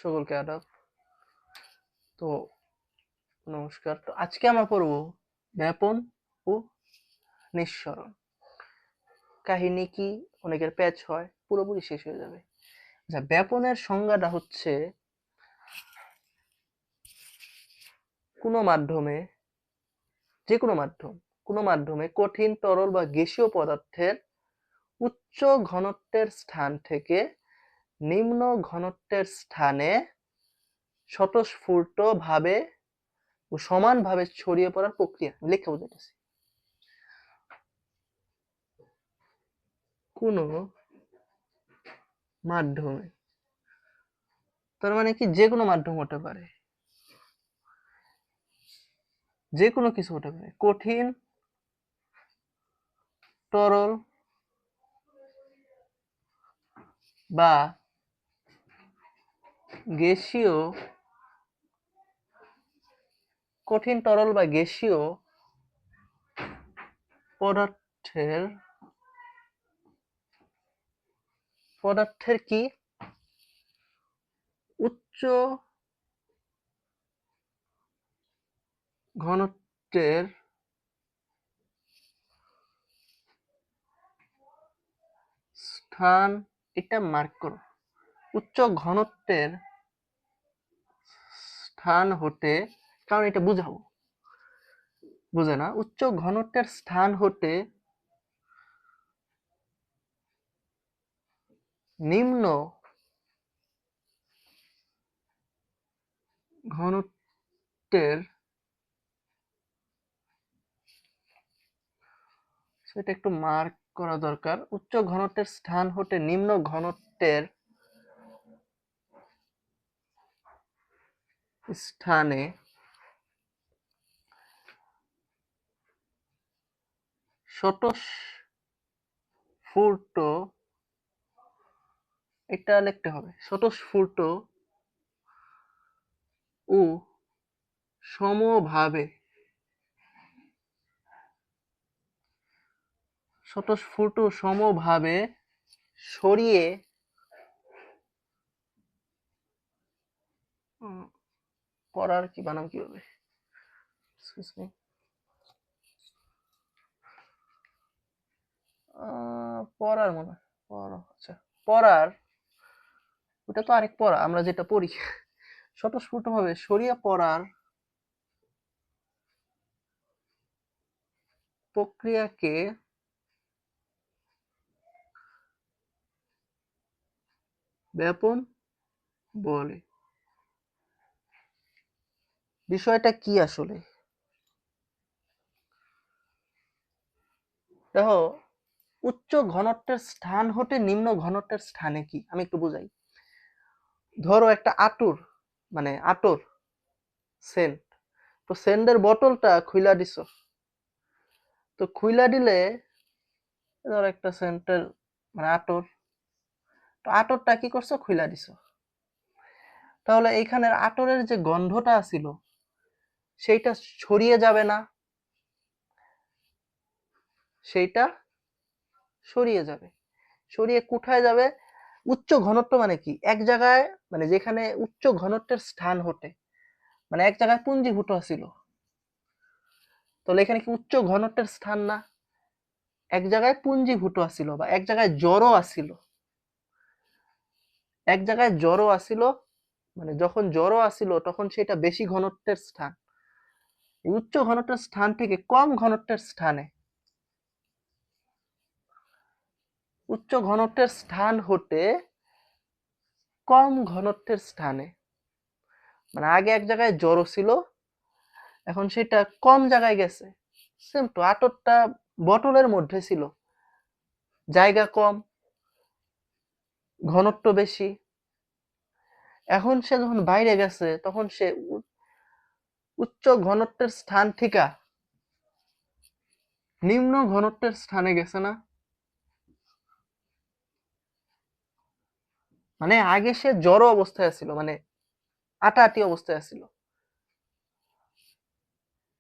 সকলকে আদাব। তো নমস্কার। তো আজকে আমরা পড়ব ব্যাপন ও নিঃসরণ। কাহিনী কি? অনেকের প্যাচ হয়, পুরোপুরি শেষ হয়ে যাবে। আচ্ছা, ব্যাপনের সংজ্ঞাটা হচ্ছে কোনো মাধ্যমে, যে কোনো মাধ্যমে কঠিন, তরল বা গ্যাসীয় পদার্থের উচ্চ ঘনত্বের স্থান থেকে নিম্ন ঘনত্বের স্থানে স্বতঃস্ফূর্ত ভাবে ও সমানভাবে ছড়িয়ে পড়ার প্রক্রিয়া। লেখা বোঝাইতেছি। কোনো মাধ্যমে, তার মানে কি যে কোনো মাধ্যম হতে পারে, যে কোনো কিছু হতে পারে, কঠিন, তরল বা গ্যাসীয়, কঠিন, তরল বা গ্যাসীয় পদার্থের কি উচ্চ ঘনত্বের স্থান, এটা মার্ক করো, উচ্চ ঘনত্বের স্থান হতে, কারণ এটা বুঝাবো, বুঝে না, উচ্চ ঘনত্বের স্থান হতে নিম্ন ঘনত্বের, সেটা একটু মার্ক করা দরকার। উচ্চ ঘনত্বের স্থান হতে নিম্ন ঘনত্বের স্থানে স্বতঃস্ফূর্ত, এটা লিখতে হবে, স্বতঃস্ফূর্ত ও সমভাবে, স্বতঃস্ফূর্ত ও সমভাবে ছড়িয়ে পড়ার কি বানাম কি হবে, এক্সকিউজ মি, পড়ার মনে হয়, আচ্ছা, পড়ার, ওটা তো আরেক পড়া আমরা যেটা পড়ি, স্বতঃস্ফূর্ত ভাবে ছড়িয়ে পড়ার প্রক্রিয়াকে ব্যাপন বলে। বিষয়টা কি আসলে দেখো, উচ্চ ঘনত্বের স্থান হতে নিম্ন ঘনত্বের স্থানে কি, আমি একটু বুঝাই। ধরো একটা আতর, মানে আতর, সেন্ট, তো সেন্টের বোতলটা খুইলা দিছ, তো খুইলা দিলে ধরো একটা সেন্টের, মানে আতর, তো আতরটা কি করছো, খুইলা দিছ, তাহলে এইখানের আতরের যে গন্ধটা ছিল সেইটা ছড়িয়ে যাবে না, সেইটা সরিয়ে যাবে, সরিয়ে কোথায় যাবে, উচ্চ ঘনত্ব মানে কি, এক জায়গায়, মানে যেখানে উচ্চ ঘনত্বের স্থান হতে, মানে এক জায়গায় পুঞ্জীভূত ছিল, তাহলে এখানে কি উচ্চ ঘনত্বের স্থান না, এক জায়গায় পুঞ্জীভূত আছিল বা এক জায়গায় জড়ো আছিল, এক জায়গায় জড়ো আছিল, মানে যখন জড়ো আছিল তখন সেটা বেশি ঘনত্বের স্থান, উচ্চ ঘনত্বের স্থান থেকে কম ঘনত্বের স্থানে, উচ্চ ঘনত্বের স্থান হতে কম ঘনত্বের স্থানে, মানে আগে এক জায়গায় জড়ো ছিল, এখন সেটা কম জায়গায় গেছে। সেম তো, আতরটা বোতলের মধ্যে ছিল, জায়গা কম, ঘনত্ব বেশি, এখন সে যখন বাইরে গেছে তখন সে উচ্চ ঘনত্বের স্থান থেকে নিম্ন ঘনত্বের স্থানে গেছে না, মানে আগে সে জড় অবস্থায় ছিল, মানে আটাআটি অবস্থায় ছিল,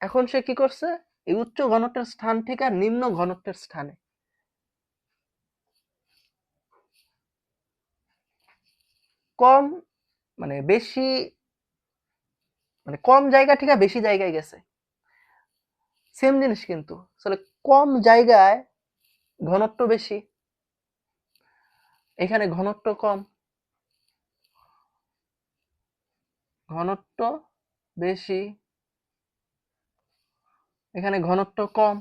এখন সে কি করছে, এই উচ্চ ঘনত্বের স্থান থেকে নিম্ন ঘনত্বের স্থানে, কম, মানে বেশি, মানে কম জায়গা থেকে বেশি জায়গায় গেছে, সেম জিনিস কিন্তু আসলে কম জায়গায় ঘনত্ব বেশি, এখানে ঘনত্ব কম, ঘনত্ব বেশি, এখানে ঘনত্ব কম,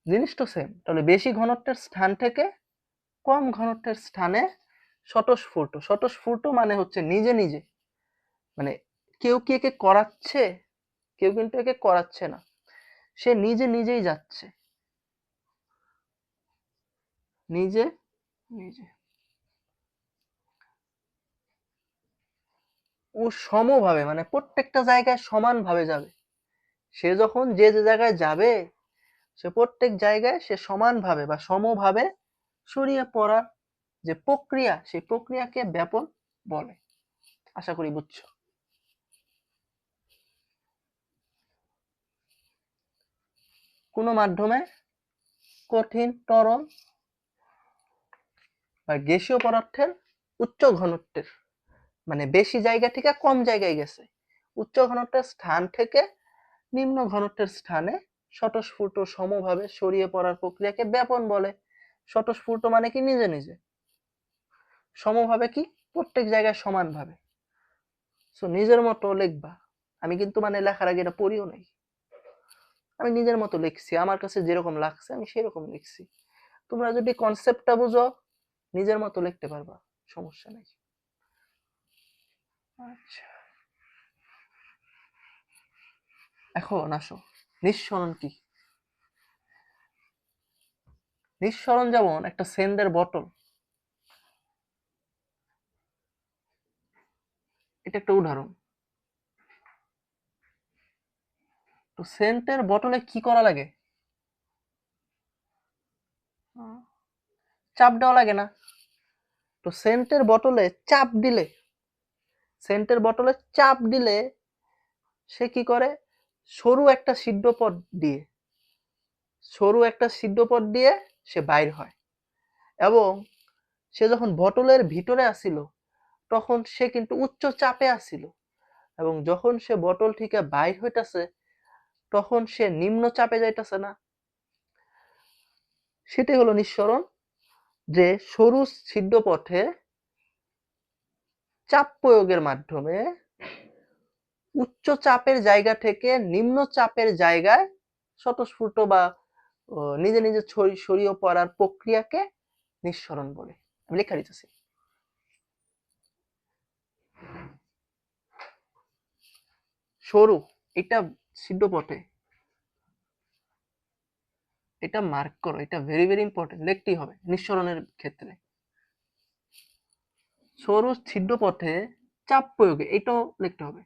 জিনিস তো সেম। তাহলে বেশি ঘনত্বের স্থান থেকে কম ঘনত্বের স্থানে স্বতঃস্ফূর্ত, স্বতঃস্ফূর্ত মানে হচ্ছে নিজে নিজে, মানে কেউ কি একে করাচ্ছে, কেউ কিন্তু একে করাচ্ছে না, সে নিজে নিজেই যাচ্ছে, নিজে নিজে, ও সমভাবে মানে প্রত্যেকটা জায়গায় সমানভাবে যাবে, সে যখন যে যে জায়গায় যাবে সে প্রত্যেক জায়গায় সে সমানভাবে বা সমভাবে ছড়িয়ে পড়ার যে প্রক্রিয়া, সেই প্রক্রিয়াকে ব্যাপন বলে। আশা করি বুঝছো। কোনো মাধ্যমে কঠিন, তরল বা গ্যাসীয় পদার্থের উচ্চ ঘনত্বের, মানে বেশি জায়গা থেকে কম জায়গায় গেছে, উচ্চ ঘনত্বের স্থান থেকে নিম্ন ঘনত্বের স্থানে স্বতঃস্ফূর্ত সমভাবে ছড়িয়ে পড়ার প্রক্রিয়াকে ব্যাপন বলে। স্বতঃস্ফূর্ত মানে কি নিজে নিজে, সমভাবে কি প্রত্যেক জায়গায় সমানভাবে। সো নিজের মতো লিখবা, আমি কিন্তু মানে লেখার আগে এটা পড়িও নাই, আমি নিজের মতো লিখছি, আমার কাছে যেরকম লাগছে আমি সেরকম লিখছি। তোমরা যদি কনসেপ্টটা বুঝো নিজের মতো লিখতে পারবা, সমস্যা নেই। আচ্ছা, এখন আসো নিঃসরণ কি। নিঃসরণ যেমন একটা সেন্টের বটল, এটা একটা উদাহরণ। তো সেন্টের বটলে কি করা লাগে, চাপ দেওয়া লাগে না। তো সেন্টের বটলে চাপ দিলে, সেন্টের বটলে চাপ দিলে সে কি করে, সরু একটা সিদ্ধ পথ দিয়ে, সরু একটা সিদ্ধ পথ দিয়ে সে বাইর হয়, এবং সে যখন বটলের ভিতরে আসিল তখন সে কিন্তু উচ্চ চাপে আসিল, এবং যখন সে বটল থেকে বাইর হইতাছে তখন সে নিম্ন চাপে যাইতাছে না। সেটাই হলো নিঃসরণ, যে সরু সিদ্ধ পথে চাপ প্রয়োগের মাধ্যমে উচ্চ চাপের জায়গা থেকে নিম্ন চাপের জায়গায় স্বতঃস্ফূর্ত বা নিজে নিজে ছড়িয়ে পড়ার প্রক্রিয়াকে নিঃসরণ বলে। আমি লেখা দিতেছি। সরু, এটা সিদ্ধ পথে, এটা মার্ক করো, এটা ভেরি ভেরি ইম্পর্টেন্ট, লিখতেই হবে নিঃসরণের ক্ষেত্রে। সরু সিদ্ধ পথে চাপ প্রয়োগে, এটাও লিখতে হবে।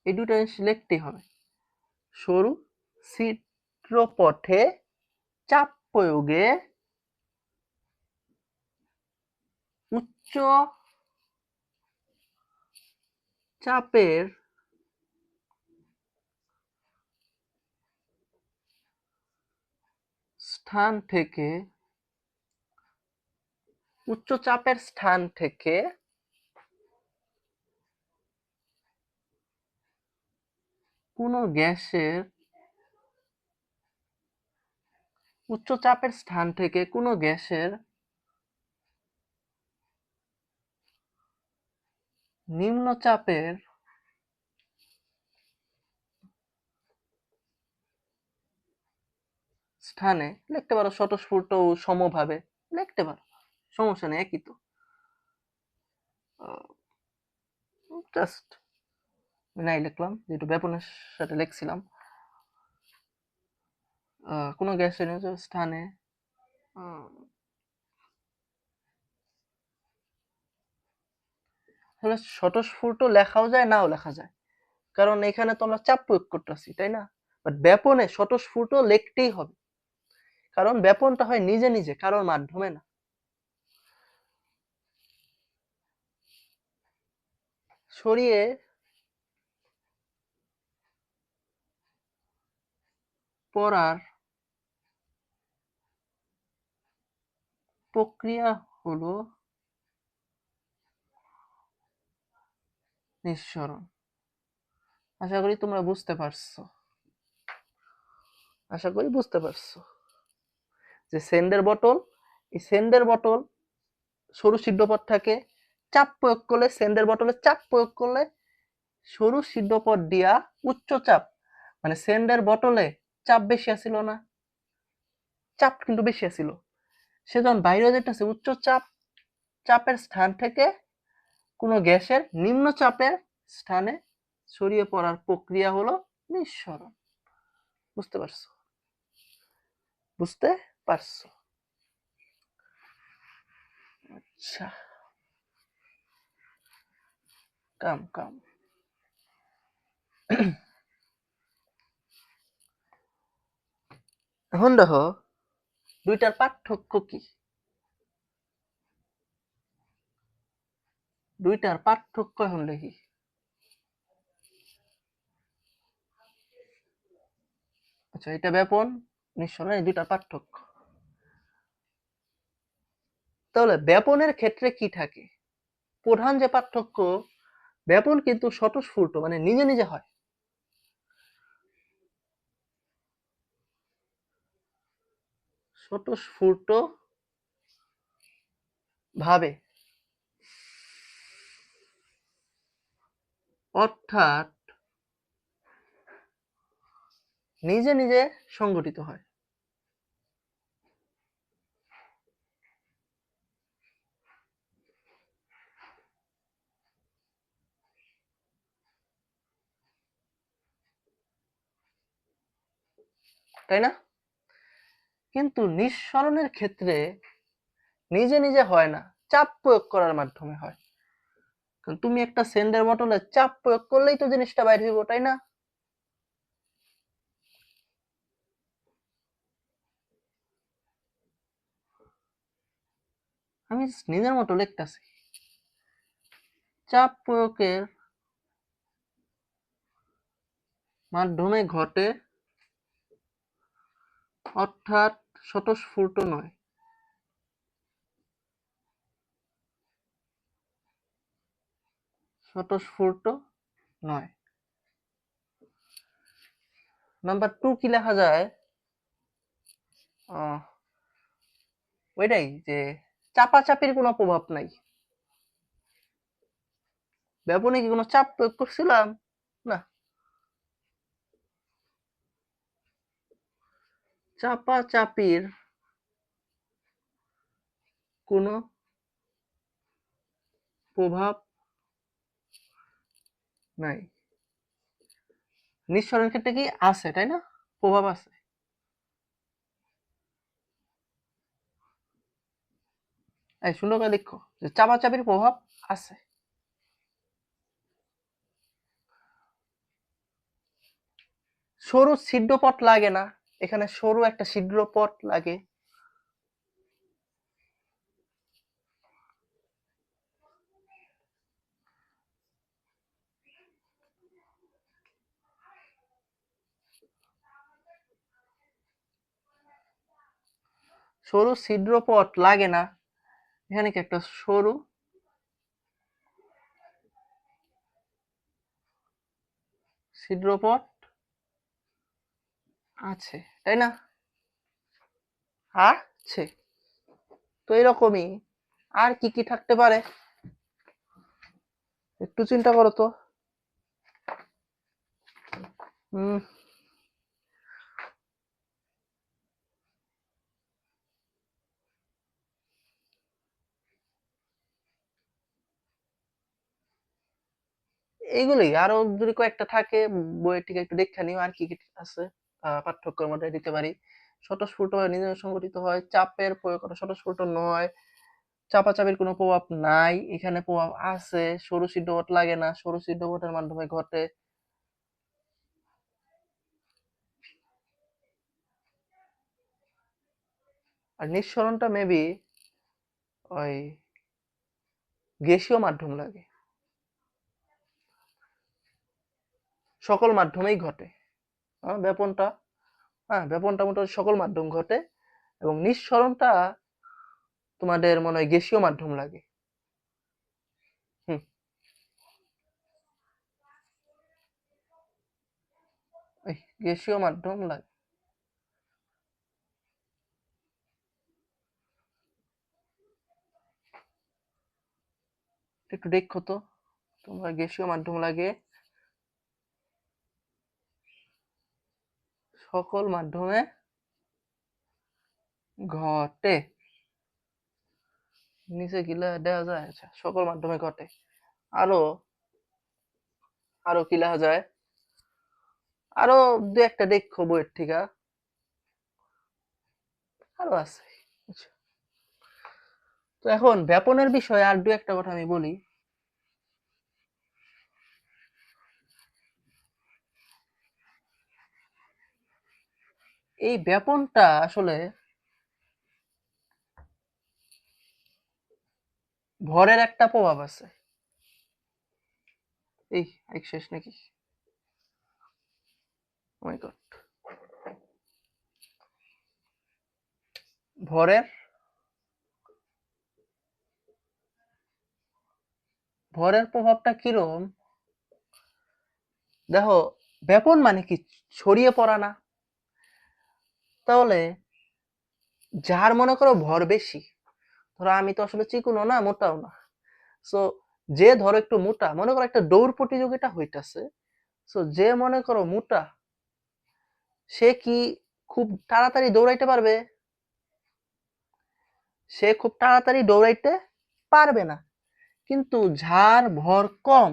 এই দুটো জিনিস লিখতেই হবে। সরু সিদ্ধ পথে চাপ প্রয়োগে উচ্চ চাপের স্থান থেকে, উচ্চ চাপের স্থান থেকে কোনো গ্যাসের, উচ্চ চাপের স্থান থেকে কোনো গ্যাসের নিম্ন চাপের স্থানে লিখতে পারো স্বতঃস্ফূর্ত ও সমভাবে, লিখতে পারো, সমস্যা নেই, একই তো। জাস্ট নাই লিখলাম, যেহেতু ব্যাপনের সাথে লিখছিলাম। কোনো গ্যাসের নিম্ন স্থানে তাহলে স্বতঃস্ফূর্ত লেখাও যায়, নাও লেখা যায়, কারণ এখানে তো আমরা চাপ প্রয়োগ করতেছি, তাই না? বাট ব্যাপনে স্বতঃস্ফূর্ত লিখতেই হবে, কারণ ব্যাপনটা হয় নিজে নিজে, কারোর মাধ্যমে না। ছড়িয়ে পড়ার প্রক্রিয়া হলো নিঃসরণ। আশা করি তোমরা বুঝতে পারছো, যে সেন্ডের বোতল, এই সেন্ডের বোতল সরু সিদ্ধপথ থাকে, চাপ প্রয়োগ করলে সেন্ডের বোতলে চাপ প্রয়োগ করলে সরু সিদ্ধপথ দিয়া উচ্চ চাপ, মানে সেন্ডের বোতলে চাপ বেশি আছিল না, চাপ কিন্তু বেশি আছিল, সে যখন বাইরে যেতেছে উচ্চ চাপের স্থান থেকে কোনো গ্যাসের নিম্ন চাপের স্থানে ছড়িয়ে পড়ার প্রক্রিয়া হলো নিঃসরণ। বুঝতে পারছো? আচ্ছা, কাম এখন দেখো দুইটার পার্থক্য কি? দুইটার পার্থক্য এখন দেখি। আচ্ছা, এটা ব্যাপন, নিঃসরণ, এই দুইটার পার্থক্য। তাহলে ব্যাপনের ক্ষেত্রে কি থাকে? প্রধান যে পার্থক্য, ব্যাপন কিন্তু স্বতঃস্ফূর্ত, মানে নিজে নিজে হয়। স্বতঃস্ফূর্ত ভাবে, অর্থাৎ নিজে নিজে সংগঠিত হয়। তাই না? কিন্তু নিঃসরণের ক্ষেত্রে নিজে নিজে হয় না, চাপ প্রয়োগ করার মাধ্যমে হয়। কারণ তুমি একটা সেন্ডের বোতলে চাপ প্রয়োগ করলেই তো জিনিসটা বাইরে হইব, তাই না? আমি নিজের মতো লিখতেছি, চাপ প্রয়োগের মাধ্যমে ঘটে, অর্থাৎ স্বতঃস্ফূর্ত নয়। স্বতঃস্ফূর্ত নয়। নাম্বার 2 কি লেখা যায়? ওইটাই, যে চাপাচাপির কোনো প্রভাব নাই। ব্যাপনে কি কোনো চাপ প্রয়োগ করছিলাম? না। চাপাচাপির কোনো প্রভাব নাই। নিঃসরণের ক্ষেত্রে কি আছে, তাই না? প্রভাব আছে। এই সুন্দর করে লিখো যে চাপাচাপির প্রভাব আছে। সরু ছিদ্রপথ লাগে না, এখানে সরু একটা ছিদ্রপথ লাগে। সরু ছিদ্রপথ লাগে না, এখানে কি একটা সরু ছিদ্রপথ আছে, তাই না? আছে। তো এরকমই আর কি কি থাকতে পারে একটু চিন্তা করো তো। হম এইগুলোই, আরো যদি কয়েকটা থাকে বইয়ের থেকে একটু দেখে নিও আর কি কি আছে পার্থক্যের মধ্যে দিতে পারি। স্বতঃস্ফূর্ত হয়, নিজে সংগঠিত হয়, চাপের প্রয়োগ করা স্বতঃস্ফূর্ত নয়, চাপাচাপির কোনো প্রভাব নাই, এখানে প্রভাব আছে, সরু ছিদ্রপথ লাগে না, সরু ছিদ্রপথের মাধ্যমে ঘটে। আর নিঃসরণটা মেবি ওই গ্যাসীয় মাধ্যম লাগে, সকল মাধ্যমেই ঘটে। ব্যাপনটা, ব্যাপনটা মোটামুটি সকল মাধ্যম ঘটে, এবং নিঃসরণটা তোমাদের মনে হয় গ্যাসীয় মাধ্যম লাগে। হুম, গ্যাসীয় মাধ্যম লাগে। একটু দেখো তো, তোমরা গ্যাসীয় মাধ্যম লাগে সকল মাধ্যমে ঘটে। নিচে গিলা দেওয়া যায়, আচ্ছা সকল মাধ্যমে ঘটে। আরো আরো কি লেখা যায়, আরো দু একটা দেখো বইয়ের থেকে, আরো আছে। আচ্ছা, তো এখন ব্যাপনের বিষয়ে আর দু একটা কথা আমি বলি। এই ব্যাপনটা আসলে ভরের একটা প্রভাব আছে। এই এক শেষ নাকি, ও মাই গড, ভরের ভরের প্রভাবটা কিরকম দেখো। ব্যাপন মানে কি, ছড়িয়ে পড়া না? তাহলে যার মনে করো ভর বেশি, ধরো আমি তো আসলে চিকনও না মোটাও না, সো যে ধরো একটু মোটা, মনে করো একটা দৌড় প্রতিযোগিতা হইতাছে, সো যে মনে করো মোটা, সে কি খুব তাড়াতাড়ি দৌড়াইতে পারবে? সে খুব তাড়াতাড়ি দৌড়াইতে পারবে না। কিন্তু যার ভর কম,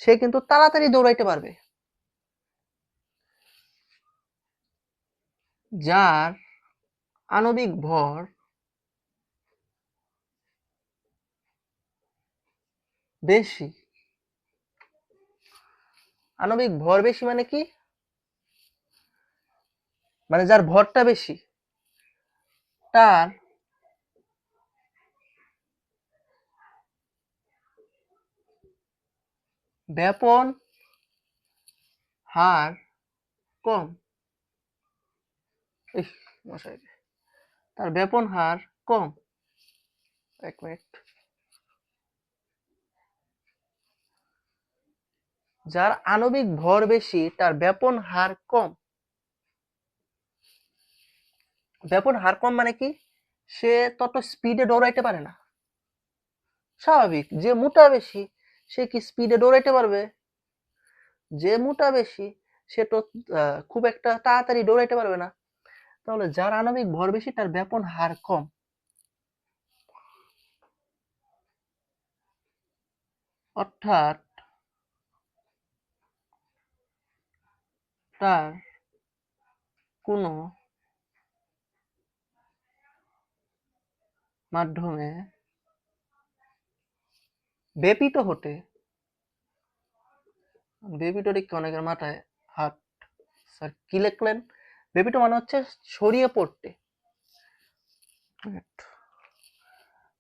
সে কিন্তু তাড়াতাড়ি দৌড়াইতে পারবে। যার আণবিক ভর বেশি, আণবিক ভর বেশি মানে কি, মানে যার ভরটা বেশি, তার ব্যাপন হার কম। মশাই, তার ব্যাপন হার কম। এক মিনিট, যার আণবিক ভর বেশি তার ব্যাপন হার কম। ব্যাপন হার কম মানে কি, সে তত স্পিডে দৌড়াইতে পারে না। স্বাভাবিক, যে মোটা বেশি সে কি স্পিডে দৌড়াইতে পারবে? যে মোটা বেশি সে তো খুব একটা তাড়াতাড়ি দৌড়াইতে পারবে না। তাহলে যার আণবিক ভর বেশি তার ব্যাপন হার কম, অর্থাৎ তার কোনো মাধ্যমে ব্যাপিত হতে, ব্যাপিত দেখতে অনেকের মাথায় হাত, স্যার কি লিখলেন? ব্যাপিত মানে হচ্ছে ছড়িয়ে পড়তে।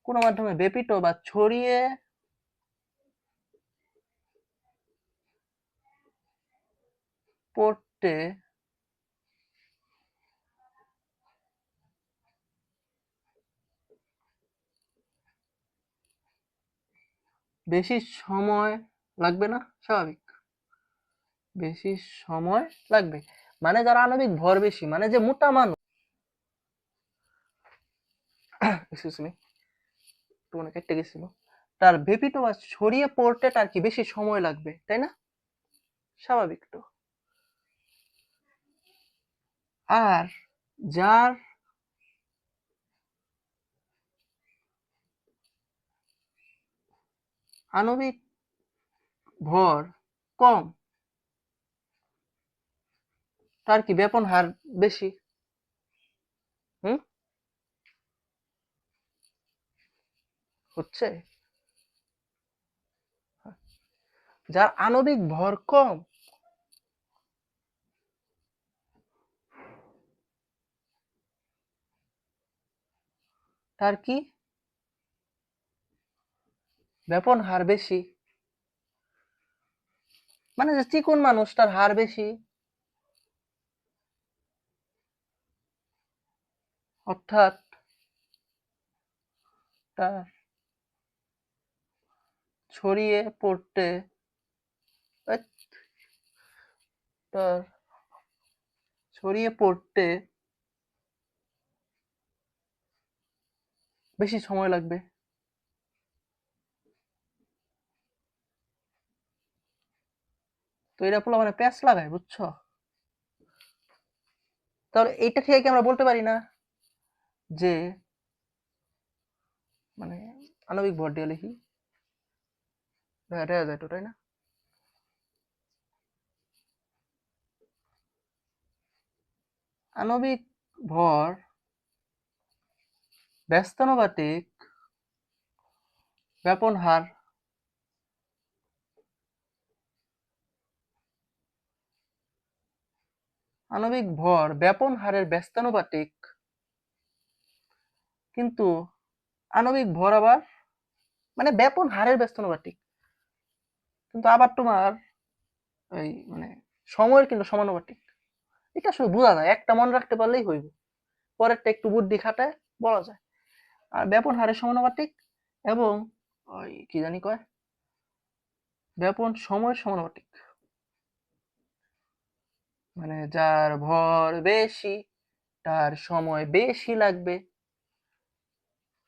কোনো মাধ্যমে ব্যাপিত বা ছড়িয়ে পড়তে বেশি সময় লাগবে না? স্বাভাবিক, বেশি সময় লাগবে। মানে যার আণবিক ভর বেশি, মানে যে মোটা মানুষ, এক্সকিউজ মি, তোমার কেটে গেছিল, তার ব্যাপিত বা ছড়িয়ে পড়তে তার কি বেশি সময় লাগবে, তাই না? স্বাভাবিক তো। আর যার আণবিক ভর কম, তার কি ব্যাপন হার বেশি? হুম, হচ্ছে। যার আণবিক ভর কম, তার কি ব্যাপন হার বেশি। মানে যে চিকন মানুষ তার হার বেশি, অর্থাৎ তার ছড়িয়ে পড়তে তার ছড়িয়ে পড়তে বেশি সময় লাগবে। তো এটা পোলা মানে প্যাঁচ লাগায়, বুঝছো? তাহলে এইটা থেকে কি আমরা বলতে পারি না যে মানে আণবিক ভর দিয়ে লিখি, এটা যায় তো, তাই না? আণবিক ভর ব্যস্তানুপাতিক ব্যাপন হার আণবিক ভর ব্যাপন হারের ব্যস্তানুপাতিক, কিন্তু আণবিক ভর আবার মানে ব্যাপন হারের ব্যস্তানুপাতিক, কিন্তু আবার তোমার ওই মানে সময়ের কিন্তু সমানুপাতিক। এটা আসলে বোঝা যায়, একটা মনে রাখতে পারলেই হইব, পরেরটা একটু বুদ্ধি খাটায় বলা যায়। আর ব্যাপন হারের সমানুপাতিক এবং ওই কি জানি কয় ব্যাপন সময়ের সমানুপাতিক, মানে যার ভর বেশি তার সময় বেশি লাগবে,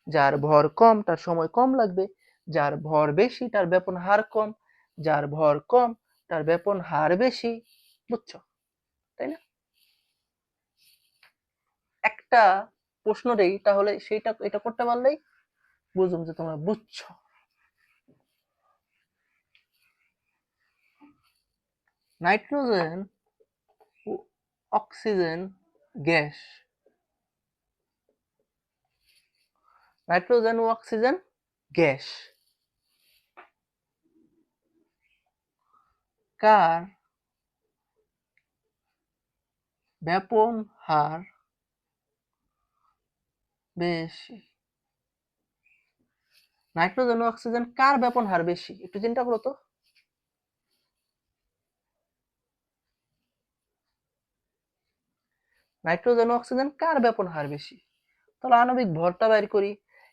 যার ভর কম তার সময় কম লাগবে, যার ভর বেশি তার ব্যাপন হার কম, যার ভর কম তার ব্যাপন হার বেশি। বুঝছো, তাই না? একটা প্রশ্ন দেই, তাহলে সেইটা এটা করতে পারলেই বুঝুম যে তোমরা বুঝছো। নাইট্রোজেন ও অক্সিজেন গ্যাস, নাইট্রোজেন ও অক্সিজেন গ্যাস কার ব্যাপন হার বেশি? নাইট্রোজেন ও অক্সিজেন কার ব্যাপন হার বেশি, একটু চিন্তা করো তো। নাইট্রোজেন ও অক্সিজেন কার ব্যাপন হার বেশি? তাহলে আণবিক ভরটা বের করি।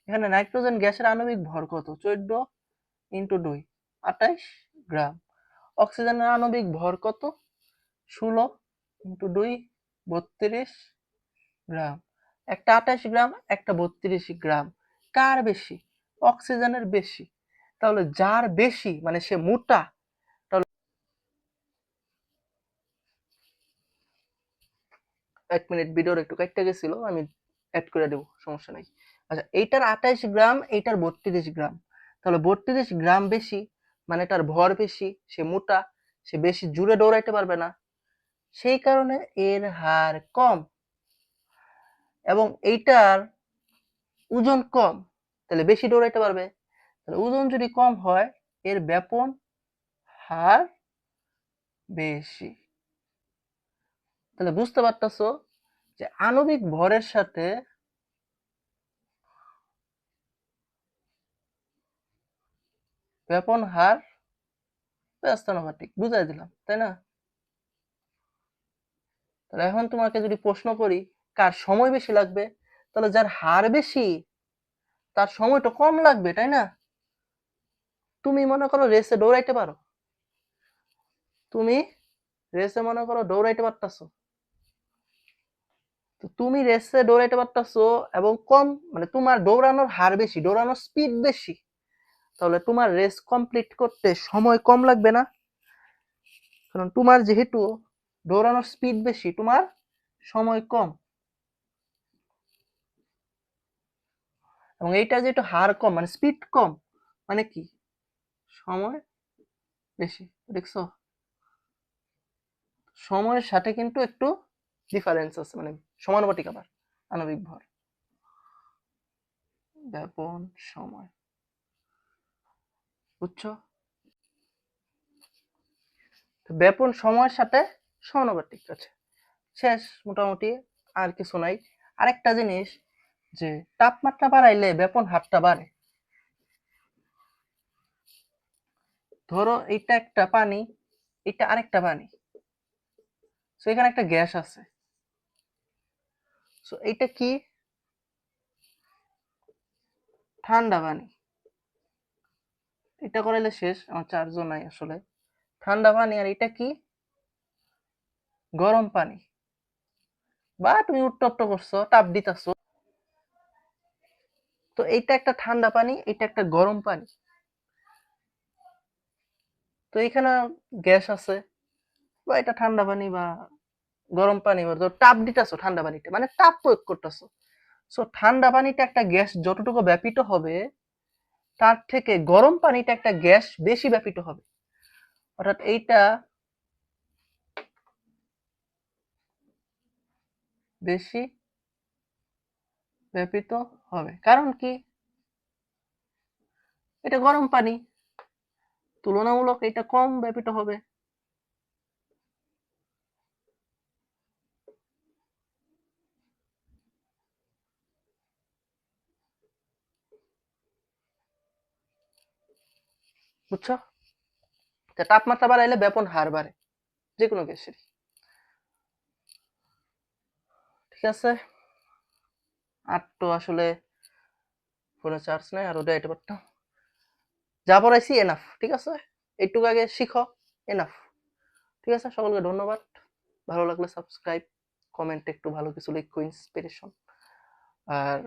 এখানে নাইট্রোজেন গ্যাসের আণবিক ভর কত? 14 ইন্টু 2 28 গ্রাম। অক্সিজেনের আণবিক ভর কত? 16 ইন্টু 2 32 গ্রাম। একটা 28 গ্রাম, একটা 32 গ্রাম। কার বেশি? অক্সিজেনের বেশি। তাহলে যার বেশি মানে সে মোটা। তাহলে 1 মিনিট, ভিডিওর একটু কাটতে গেছিল, আমি অ্যাড করে দেব, সমস্যা নাই। আচ্ছা, এইটার 28 গ্রাম, এইটার 32 গ্রাম। তাহলে 32 গ্রাম বেশি মানে তার ভর বেশি, সে মোটা, সে বেশি জুড়ে দৌড়াইতে পারবে না, সেই কারণে এর হার কম। এবং এইটার ওজন কম, তাহলে বেশি দৌড়াইতে পারবে। তাহলে ওজন যদি কম হয়, এর ব্যাপন হার বেশি। তাহলে বুঝতে পারতেছো যে আণবিক ভরের সাথে ব্যাপন হার ব্যস্তানুপাতিক, বুঝাই দিলাম, তাই না? তাহলে এখন তোমাকে যদি প্রশ্ন করি কার সময় বেশি লাগবে, তাহলে যার হার বেশি তার সময় তো কম লাগবে, তাই না? তুমি মনে করো রেসে দৌড়াইতে পারো, তুমি রেসে মনে করো দৌড়াইতে পারতাছো, তো তুমি রেসে দৌড়াইতে পারতাছো এবং কম মানে তোমার দৌড়ানোর হার বেশি, দৌড়ানোর স্পিড বেশি, তাহলে তোমার রেস কমপ্লিট করতে সময় কম লাগবে না? কারণ তোমার যেহেতু দৌড়ানোর স্পিড বেশি, তোমার সময় কম। এবং এইটা যেহেতু হার কম মানে স্পিড কম, মানে কি সময় বেশি। দেখছো, সময়ের সাথে কিন্তু একটু ডিফারেন্স আছে, মানে সমানুপাতিক আবার আণবিক ভর ব্যাপন সময়। বুঝছো, ব্যাপন সময়ের সাথে সমানুপাতিক আছে। শেষ মোটামুটি, আর কিছু নাই। আরেকটা জিনিস যে তাপমাত্রা বাড়াইলে ব্যাপন হারটা বাড়ে। ধরো এটা একটা পানি, এটা আরেকটা পানি, সো এখানে একটা গ্যাস আছে, সো এটা কি ঠান্ডা পানি, এটা করাইলে শেষ, আমার চার্জও নাই আসলে। ঠান্ডা পানি, আর এটা কি? গরম পানি। বা তুমি উত্তপ্ত করছো, তাপ দিতেছো। তো এইটা একটা ঠান্ডা পানি, এটা একটা গরম পানি। তো এখানে গ্যাস আছে, বা এটা ঠান্ডা পানি বা গরম পানি, বা ধরো তাপ দিতেছো ঠান্ডা পানিতে, মানে তাপ প্রয়োগ করতেছো। সো ঠান্ডা পানিতে একটা গ্যাস যতটুকু ব্যাপিত হবে, তার থেকে গরম পানিতে একটা গ্যাস বেশি ব্যাপিত হবে। অর্থাৎ এইটা বেশি ব্যাপিত হবে। কারণ কি? এটা গরম পানি, তুলনামূলক এটা কম ব্যাপিত হবে। বুঝছো? তাপমাত্রা বাড়াইলে ব্যাপন হার বাড়ে, যে কোনো গ্যাসেরই। ঠিক আছে, আর তো আসলে ফোনে চার্জ নাই, আর ওটা এটা পারতাম। যা পড়াইছি এনাফ, ঠিক আছে? এইটুকু আগে শিখো, এনাফ। ঠিক আছে, সকলকে ধন্যবাদ। ভালো লাগলে সাবস্ক্রাইব, কমেন্টে একটু ভালো কিছু লিখো, ইন্সপিরেশন, আর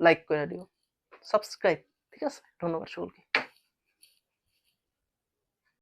লাইক করে দিও, সাবস্ক্রাইব। ঠিক আছে, ধন্যবাদ সকলকে।